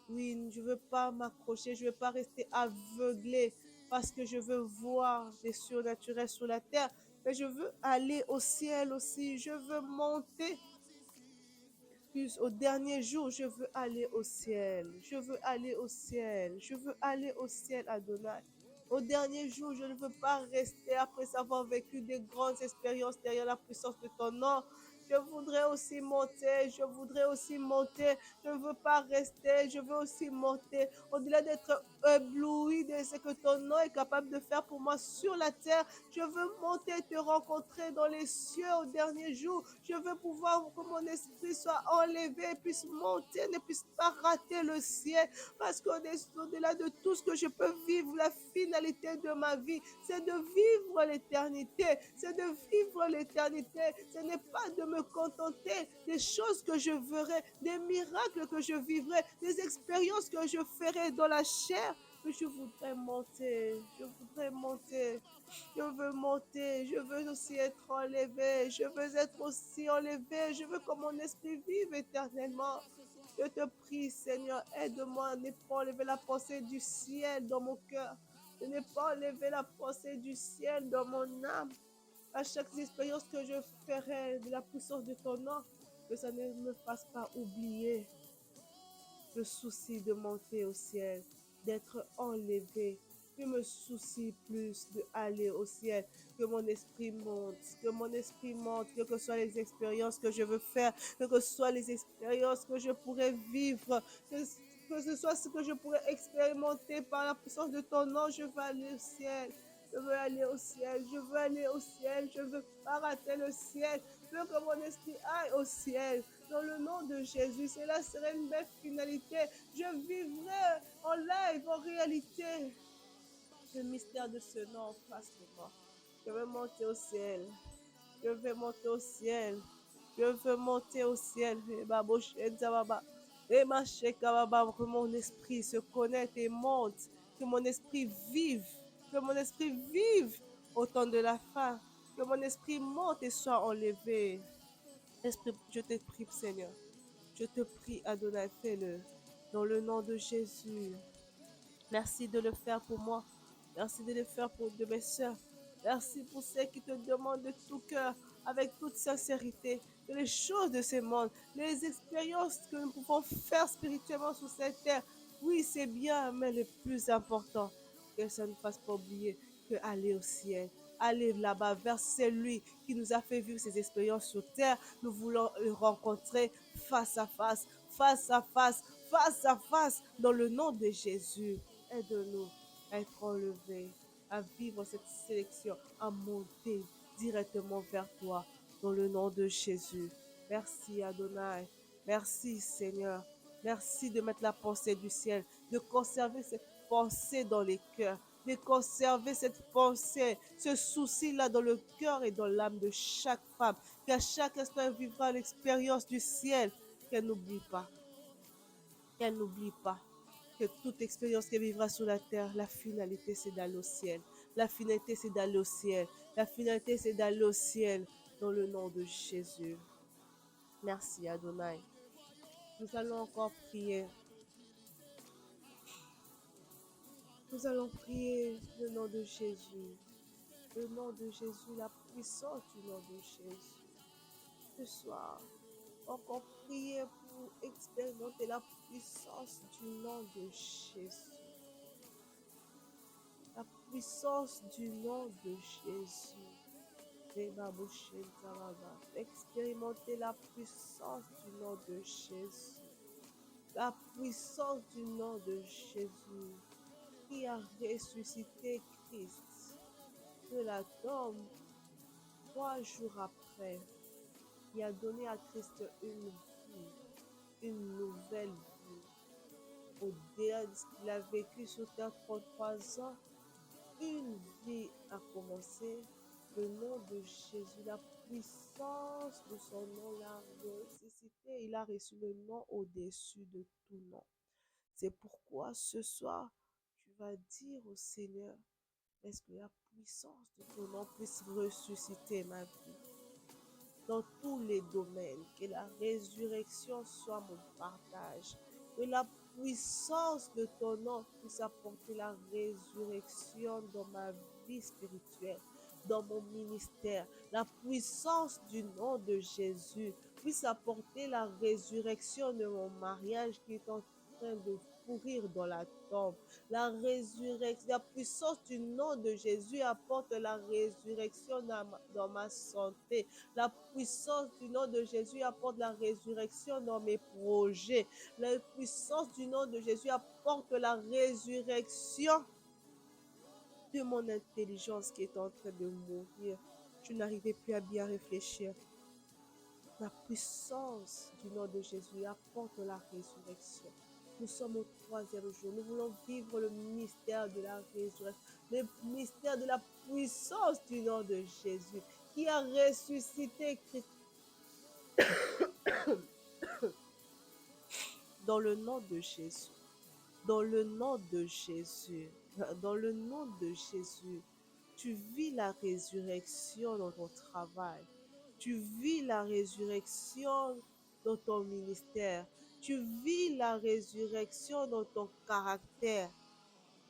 Oui, je ne veux pas m'accrocher, je ne veux pas rester aveuglé parce que je veux voir des surnaturels sur la terre, mais je veux aller au ciel aussi. Je veux monter plus au dernier jour. Je veux aller au ciel. Je veux aller au ciel. Je veux aller au ciel, Adonai. Au dernier jour, je ne veux pas rester après avoir vécu des grandes expériences derrière la puissance de ton nom. Je voudrais aussi monter, je voudrais aussi monter. Je ne veux pas rester, je veux aussi monter. Au-delà d'être ébloui de ce que ton nom est capable de faire pour moi sur la terre, je veux monter et te rencontrer dans les cieux au dernier jour. Je veux pouvoir que mon esprit soit enlevé, puisse monter, ne puisse pas rater le ciel. Parce qu'au-delà de tout ce que je peux vivre, la finalité de ma vie, c'est de vivre l'éternité. C'est de vivre l'éternité. Ce n'est pas de me contenter des choses que je verrai, des miracles que je vivrai, des expériences que je ferai dans la chair. Mais je voudrais monter, je voudrais monter. Je veux monter, je veux aussi être enlevé, je veux être aussi enlevé, je veux que mon esprit vive éternellement. Je te prie, Seigneur, aide-moi à ne pas enlever la pensée du ciel dans mon cœur, de ne pas enlever la pensée du ciel dans mon âme. À chaque expérience que je ferai de la puissance de ton nom, que ça ne me fasse pas oublier le souci de monter au ciel, d'être enlevé. Je me soucie plus d'aller au ciel, que mon esprit monte, que mon esprit monte, que ce soit les expériences que je veux faire, que ce soit les expériences que je pourrais vivre, que ce soit ce que je pourrais expérimenter par la puissance de ton nom, je veux aller au ciel. Je veux aller au ciel, je veux aller au ciel, je veux pas rater le ciel. Je veux que mon esprit aille au ciel. Dans le nom de Jésus, cela serait une belle finalité. Je vivrai en live, en réalité, le mystère de ce nom en face de moi. Je veux monter au ciel. Je veux monter au ciel. Je veux monter au ciel. Que mon esprit se connecte et monte. Que mon esprit vive. Que mon esprit vive au temps de la fin. Que mon esprit monte et soit enlevé. Esprit, je te prie, Seigneur. Je te prie, Adonai, fais-le. Dans le nom de Jésus. Merci de le faire pour moi. Merci de le faire pour de mes soeurs. Merci pour ceux qui te demandent de tout cœur, avec toute sincérité, que les choses de ce monde, les expériences que nous pouvons faire spirituellement sur cette terre, oui, c'est bien, mais le plus important, que ça ne fasse pas oublier que aller au ciel, aller là-bas vers celui qui nous a fait vivre ces expériences sur terre. Nous voulons le rencontrer face à face, face à face, face à face, dans le nom de Jésus. Aide-nous à être enlevés, à vivre cette sélection, à monter directement vers toi, dans le nom de Jésus. Merci Adonai. Merci Seigneur. Merci de mettre la pensée du ciel, de conserver cette pensée dans les cœurs, de conserver cette pensée, ce souci-là dans le cœur et dans l'âme de chaque femme, qu'à chaque instant elle vivra l'expérience du ciel, qu'elle n'oublie pas, qu'elle n'oublie pas que toute expérience qu'elle vivra sur la terre, la finalité c'est d'aller au ciel. La finalité c'est d'aller au ciel. La finalité c'est d'aller au ciel dans le nom de Jésus. Merci Adonai. Nous allons encore prier. Nous allons prier le nom de Jésus. Le nom de Jésus, la puissance du nom de Jésus. Ce soir, encore prier pour expérimenter la puissance du nom de Jésus. La puissance du nom de Jésus. Expérimenter la puissance du nom de Jésus. La puissance du nom de Jésus qui a ressuscité Christ de la tombe 3 jours après, qui a donné à Christ une vie, une nouvelle vie. Au-delà de ce qu'il a vécu sur terre 33 ans, une vie a commencé. Le nom de Jésus, la puissance de son nom l'a ressuscité. Il a reçu le nom au-dessus de tout nom. C'est pourquoi ce soir, tu vas dire au Seigneur, est-ce que la puissance de ton nom puisse ressusciter ma vie dans tous les domaines, que la résurrection soit mon partage, que la puissance de ton nom puisse apporter la résurrection dans ma vie spirituelle, dans mon ministère. La puissance du nom de Jésus puisse apporter la résurrection de mon mariage qui est en train de pourrir dans la tombe. La résurrection, la puissance du nom de Jésus apporte la résurrection dans ma santé. La puissance du nom de Jésus apporte la résurrection dans mes projets. La puissance du nom de Jésus apporte la résurrection de mon intelligence qui est en train de mourir. Je n'arrivais plus à bien réfléchir. La puissance du nom de Jésus apporte la résurrection. Nous sommes au 3e jour. Nous voulons vivre le mystère de la résurrection, le mystère de la puissance du nom de Jésus qui a ressuscité Christ. Dans le nom de Jésus, dans le nom de Jésus, dans le nom de Jésus, tu vis la résurrection dans ton travail. Tu vis la résurrection dans ton ministère. Tu vis la résurrection dans ton caractère.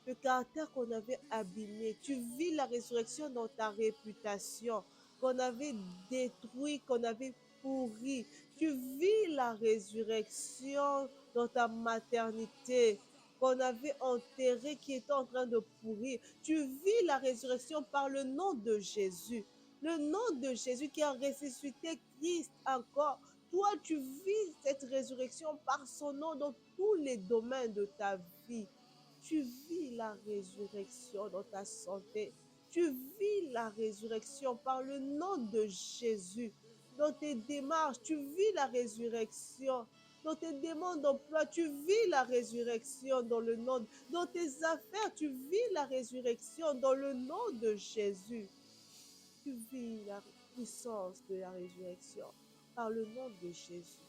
Le caractère qu'on avait abîmé. Tu vis la résurrection dans ta réputation, qu'on avait détruit, qu'on avait pourri. Tu vis la résurrection dans ta maternité, qu'on avait enterré, qui était en train de pourrir. Tu vis la résurrection par le nom de Jésus. Le nom de Jésus qui a ressuscité Christ encore. Toi, tu vis cette résurrection par son nom dans tous les domaines de ta vie. Tu vis la résurrection dans ta santé. Tu vis la résurrection par le nom de Jésus. Dans tes démarches, tu vis la résurrection. Dans tes demandes d'emploi, tu vis la résurrection dans le nom. Dans tes affaires, tu vis la résurrection dans le nom de Jésus. Tu vis la puissance de la résurrection par le nom de Jésus.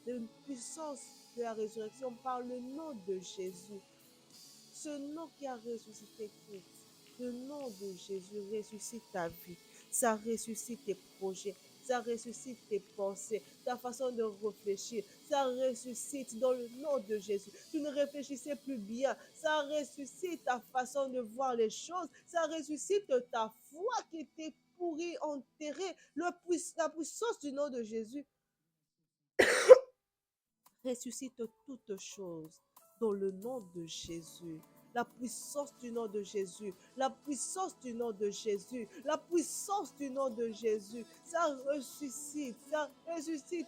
La puissance de la résurrection par le nom de Jésus. Ce nom qui a ressuscité Christ, le nom de Jésus ressuscite ta vie. Ça ressuscite tes projets, ça ressuscite tes pensées, ta façon de réfléchir. Ça ressuscite dans le nom de Jésus. Tu ne réfléchissais plus bien. Ça ressuscite ta façon de voir les choses. Ça ressuscite ta foi qui était pourrie, enterrée. La puissance du nom de Jésus ressuscite toutes choses dans le nom de Jésus. La puissance du nom de Jésus, la puissance du nom de Jésus, la puissance du nom de Jésus, ça ressuscite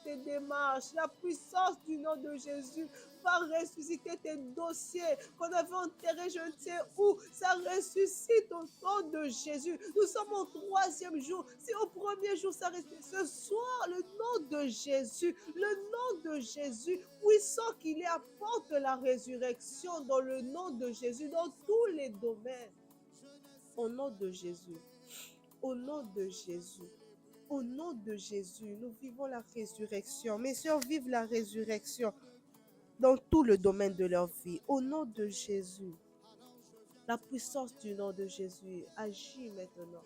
tes démarches. La puissance du nom de Jésus va ressusciter tes dossiers qu'on avait enterrés je ne sais où. Ça ressuscite au nom de Jésus. Nous sommes au 3e jour. Si au 1er jour ça ressuscite, ce soir, le nom de Jésus, le nom de Jésus, puissant qu'il est, apporte la résurrection dans le nom de Jésus, dans tous les domaines. Au nom de Jésus, au nom de Jésus, au nom de Jésus, nous vivons la résurrection. Mes soeurs vivent la résurrection dans tout le domaine de leur vie. Au nom de Jésus, la puissance du nom de Jésus agit maintenant.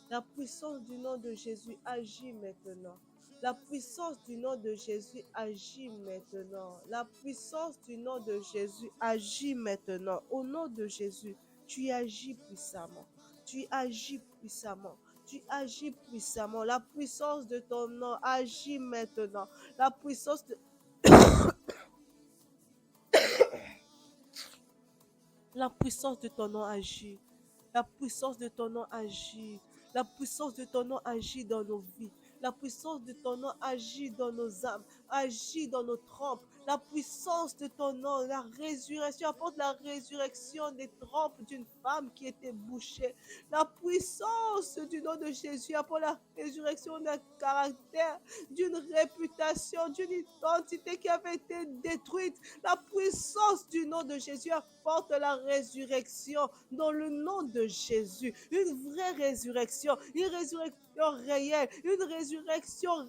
La puissance du nom de Jésus agit maintenant. La puissance du nom de Jésus agit maintenant. La puissance du nom de Jésus agit maintenant. Au nom de Jésus, tu agis puissamment. Tu agis puissamment. Tu agis puissamment. La puissance de ton nom agit maintenant. La puissance de... La puissance de ton nom agit. La puissance de ton nom agit. La puissance de ton nom agit dans nos vies. La puissance de ton nom agit dans nos âmes, agit dans nos trompes. La puissance de ton nom, la résurrection, apporte la résurrection des trompes d'une femme qui était bouchée. La puissance du nom de Jésus apporte la résurrection d'un caractère, d'une réputation, d'une identité qui avait été détruite. La puissance du nom de Jésus apporte la résurrection dans le nom de Jésus. Une vraie résurrection, une résurrection réelle, une résurrection,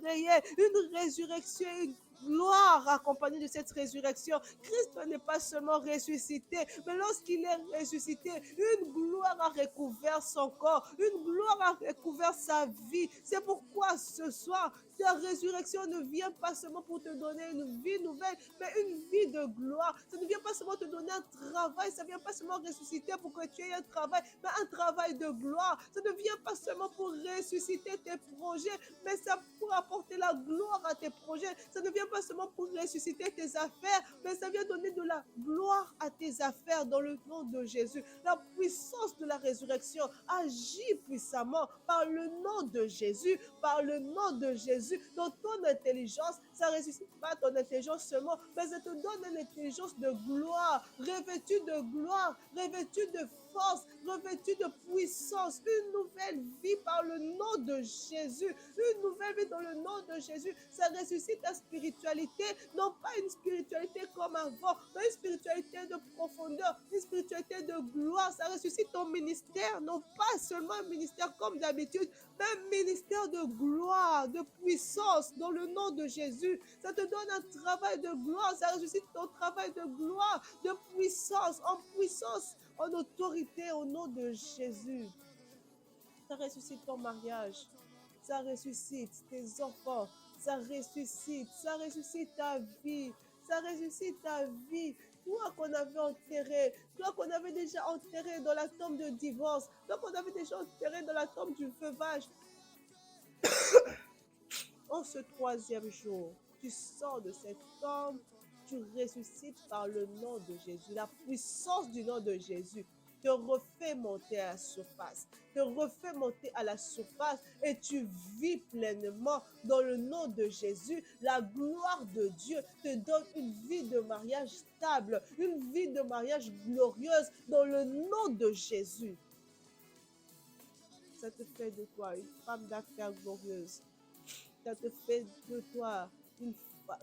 une gloire accompagnée de cette résurrection. Christ n'est pas seulement ressuscité, mais lorsqu'il est ressuscité, une gloire a recouvert son corps, une gloire a recouvert sa vie. C'est pourquoi ce soir, ta résurrection ne vient pas seulement pour te donner une vie nouvelle, mais une vie de gloire. Ça ne vient pas seulement te donner un travail, ça ne vient pas seulement ressusciter pour que tu aies un travail, mais un travail de gloire. Ça ne vient pas seulement pour ressusciter tes projets, mais ça pour apporter la gloire à tes projets. Ça ne vient pas seulement pour ressusciter tes affaires, mais ça vient donner de la gloire à tes affaires dans le nom de Jésus. La puissance de la résurrection agit puissamment par le nom de Jésus, par le nom de Jésus, dans ton intelligence. Ça ne ressuscite pas ton intelligence seulement, mais ça te donne une intelligence de gloire, revêtue de gloire, revêtue de force, revêtue de puissance, une nouvelle vie par le nom de Jésus, une nouvelle vie dans le nom de Jésus. Ça ressuscite ta spiritualité, non pas une spiritualité comme avant, mais une spiritualité de profondeur, une spiritualité de gloire. Ça ressuscite ton ministère, non pas seulement un ministère comme d'habitude, mais un ministère de gloire, de puissance dans le nom de Jésus. Ça te donne un travail de gloire, ça ressuscite ton travail de gloire, de puissance, en autorité au nom de Jésus. Ça ressuscite ton mariage, ça ressuscite tes enfants, ça ressuscite ta vie, ça ressuscite ta vie. Toi qu'on avait enterré, toi qu'on avait déjà enterré dans la tombe de divorce, toi qu'on avait déjà enterré dans la tombe du veuvage, en ce troisième jour, tu sors de cette tombe, tu ressuscites par le nom de Jésus. La puissance du nom de Jésus te refait monter à la surface, te refait monter à la surface et tu vis pleinement dans le nom de Jésus. La gloire de Dieu te donne une vie de mariage stable, une vie de mariage glorieuse dans le nom de Jésus. Ça te fait de toi une femme d'affaires glorieuse. Ça te fait de toi une femme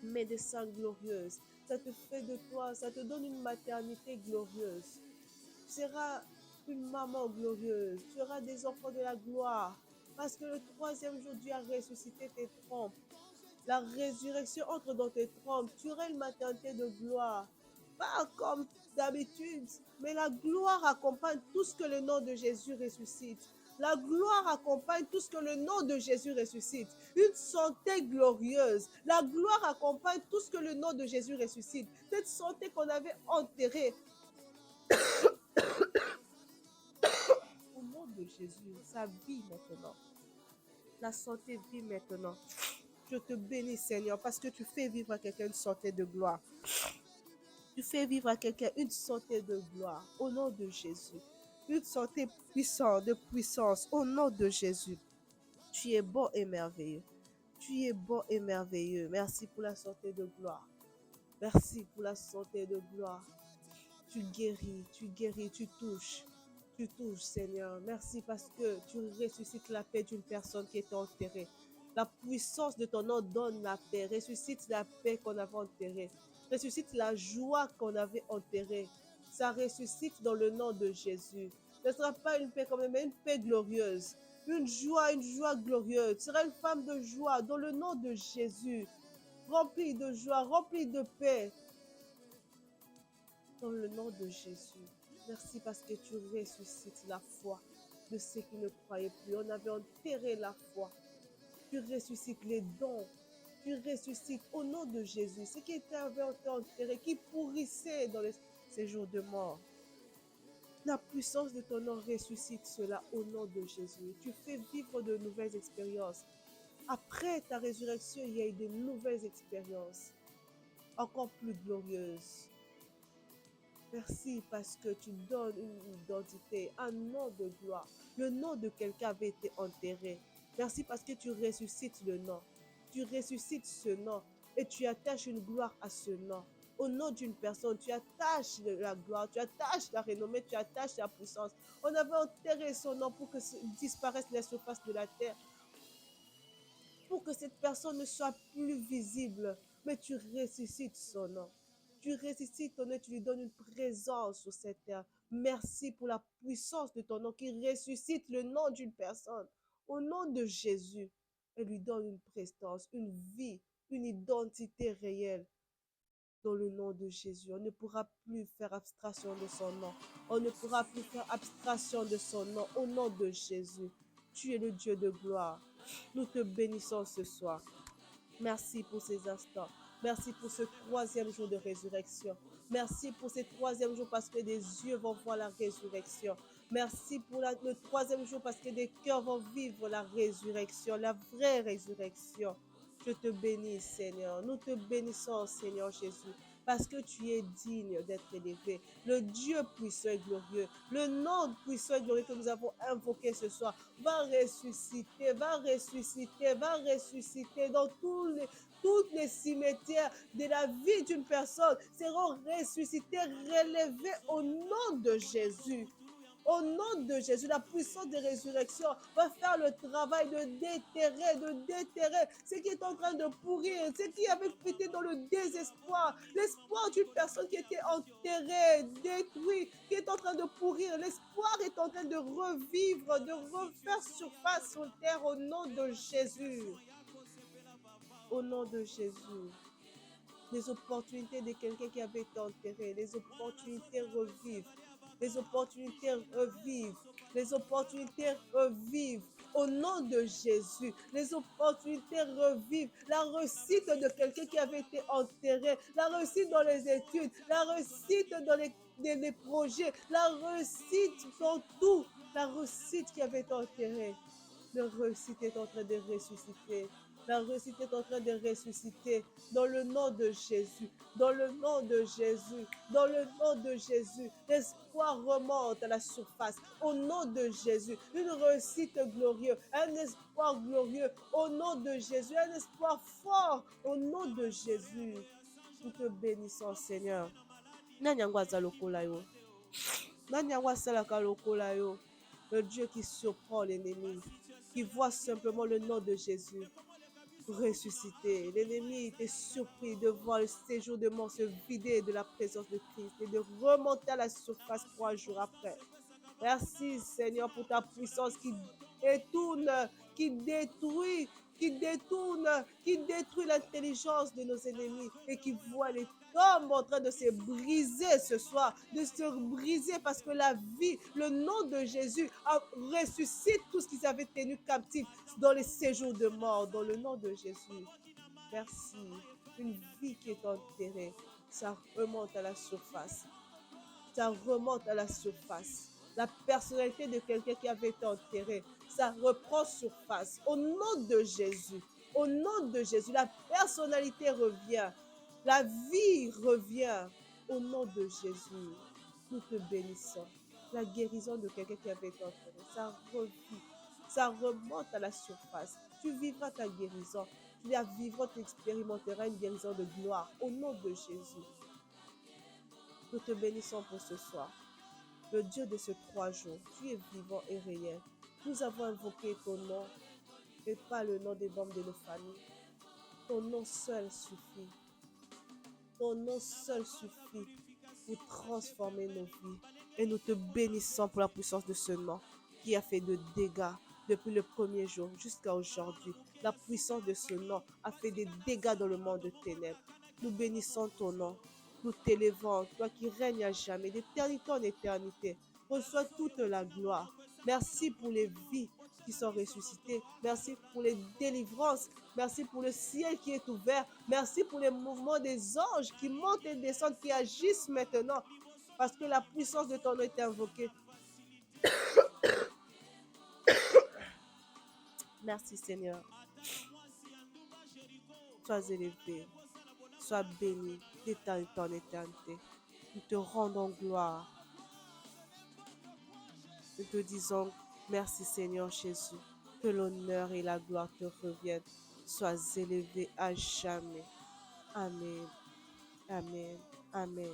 médecin glorieuse. Ça te fait de toi, ça te donne une maternité glorieuse. Tu seras une maman glorieuse. Tu auras des enfants de la gloire. Parce que le troisième jour, Dieu a ressuscité tes trompes. La résurrection entre dans tes trompes. Tu auras une maternité de gloire. Pas comme d'habitude, mais la gloire accompagne tout ce que le nom de Jésus ressuscite. La gloire accompagne tout ce que le nom de Jésus ressuscite. Une santé glorieuse. La gloire accompagne tout ce que le nom de Jésus ressuscite. Cette santé qu'on avait enterrée. Au nom de Jésus, ça vit maintenant. La santé vit maintenant. Je te bénis, Seigneur, parce que tu fais vivre à quelqu'un une santé de gloire. Tu fais vivre à quelqu'un une santé de gloire au nom de Jésus. Une santé puissante, de puissance au nom de Jésus. Tu es bon et merveilleux. Tu es bon et merveilleux. Merci pour la santé de gloire. Merci pour la santé de gloire. Tu guéris, tu touches. Tu touches, Seigneur. Merci parce que tu ressuscites la paix d'une personne qui était enterrée. La puissance de ton nom donne la paix. Ressuscite la paix qu'on avait enterrée. Ressuscite la joie qu'on avait enterrée. Ça ressuscite dans le nom de Jésus. Ce ne sera pas une paix comme mais une paix glorieuse. Une joie glorieuse. Tu seras une femme de joie dans le nom de Jésus. Remplie de joie, remplie de paix. Dans le nom de Jésus. Merci parce que tu ressuscites la foi de ceux qui ne croyaient plus. On avait enterré la foi. Tu ressuscites les dons. Tu ressuscites au nom de Jésus. Ce qui avait été enterré, qui pourrissait dans les séjours de mort. La puissance de ton nom ressuscite cela au nom de Jésus. Tu fais vivre de nouvelles expériences. Après ta résurrection, il y a eu de nouvelles expériences, encore plus glorieuses. Merci parce que tu donnes une identité, un nom de gloire. Le nom de quelqu'un avait été enterré. Merci parce que tu ressuscites le nom. Tu ressuscites ce nom et tu attaches une gloire à ce nom. Au nom d'une personne, tu attaches la gloire, tu attaches la renommée, tu attaches la puissance. On avait enterré son nom pour que disparaisse la surface de la terre, pour que cette personne ne soit plus visible, mais tu ressuscites son nom. Tu ressuscites ton nom et tu lui donnes une présence sur cette terre. Merci pour la puissance de ton nom qui ressuscite le nom d'une personne. Au nom de Jésus, et lui donne une prestance, une vie, une identité réelle. Dans le nom de Jésus, on ne pourra plus faire abstraction de son nom. On ne pourra plus faire abstraction de son nom. Au nom de Jésus, tu es le Dieu de gloire. Nous te bénissons ce soir. Merci pour ces instants. Merci pour ce troisième jour de résurrection. Merci pour ce troisième jour parce que des yeux vont voir la résurrection. Merci pour le troisième jour parce que des cœurs vont vivre la résurrection, la vraie résurrection. Je te bénis, Seigneur. Nous te bénissons, Seigneur Jésus, parce que tu es digne d'être élevé. Le Dieu puissant et glorieux, le nom puissant et glorieux que nous avons invoqué ce soir, va ressusciter, va ressusciter, va ressusciter dans tous les cimetières de la vie d'une personne seront ressuscités, relevés au nom de Jésus. Au nom de Jésus, la puissance de résurrection va faire le travail de déterrer ce qui est en train de pourrir, ce qui avait été dans le désespoir, l'espoir d'une personne qui était enterrée, détruite, qui est en train de pourrir. L'espoir est en train de revivre, de refaire surface sur terre au nom de Jésus. Au nom de Jésus. Les opportunités de quelqu'un qui avait été enterré, les opportunités revivent, les opportunités revivent, les opportunités revivent. Au nom de Jésus, les opportunités revivent. La réussite de quelqu'un qui avait été enterré, la réussite dans les études, la réussite dans les projets, la réussite dans tout, la réussite qui avait été enterrée. La réussite est en train de ressusciter. La réussite est en train de ressusciter dans le nom de Jésus, dans le nom de Jésus, dans le nom de Jésus. L'espoir remonte à la surface au nom de Jésus. Une réussite glorieuse, un espoir glorieux au nom de Jésus, un espoir fort au nom de Jésus. Nous te bénissons, Seigneur. Nanyangwaza lokola yo. Nanyangwaza lokola yo. Le Dieu qui surprend l'ennemi, qui voit simplement le nom de Jésus ressuscité. L'ennemi était surpris de voir le séjour de mort se vider de la présence de Christ et de remonter à la surface 3 jours après. Merci Seigneur pour ta puissance qui détourne, qui détruit, qui détourne, qui détruit l'intelligence de nos ennemis et qui voit les tombes en train de se briser ce soir, de se briser parce que la vie, le nom de Jésus ressuscite tout ce qu'ils avaient tenu captif dans les séjours de mort, dans le nom de Jésus. Merci. Une vie qui est enterrée, ça remonte à la surface. Ça remonte à la surface. La personnalité de quelqu'un qui avait été enterré, ça reprend surface. Au nom de Jésus, au nom de Jésus, la personnalité revient. La vie revient. Au nom de Jésus, nous te bénissons. La guérison de quelqu'un qui avait été enterré, ça revit. Ça remonte à la surface. Tu vivras ta guérison. Tu la vivras, tu expérimenteras une guérison de gloire. Au nom de Jésus. Nous te bénissons pour ce soir. Le Dieu de ces 3 jours, tu es vivant et réel. Nous avons invoqué ton nom et pas le nom des membres de nos familles. Ton nom seul suffit. Ton nom seul suffit pour transformer nos vies. Et nous te bénissons pour la puissance de ce nom qui a fait de dégâts depuis le premier jour jusqu'à aujourd'hui. La puissance de ce nom a fait des dégâts dans le monde de ténèbres. Nous bénissons ton nom. Nous t'élevons, toi qui règnes à jamais, d'éternité en éternité. Reçois toute la gloire. Merci pour les vies qui sont ressuscitées. Merci pour les délivrances. Merci pour le ciel qui est ouvert. Merci pour les mouvements des anges qui montent et descendent, qui agissent maintenant. Parce que la puissance de ton nom est invoquée. Merci Seigneur. Sois élevé. Sois béni d'éternité en éternité. Nous te rendons gloire. Nous te disons merci Seigneur Jésus. Que l'honneur et la gloire te reviennent. Sois élevé à jamais. Amen. Amen. Amen.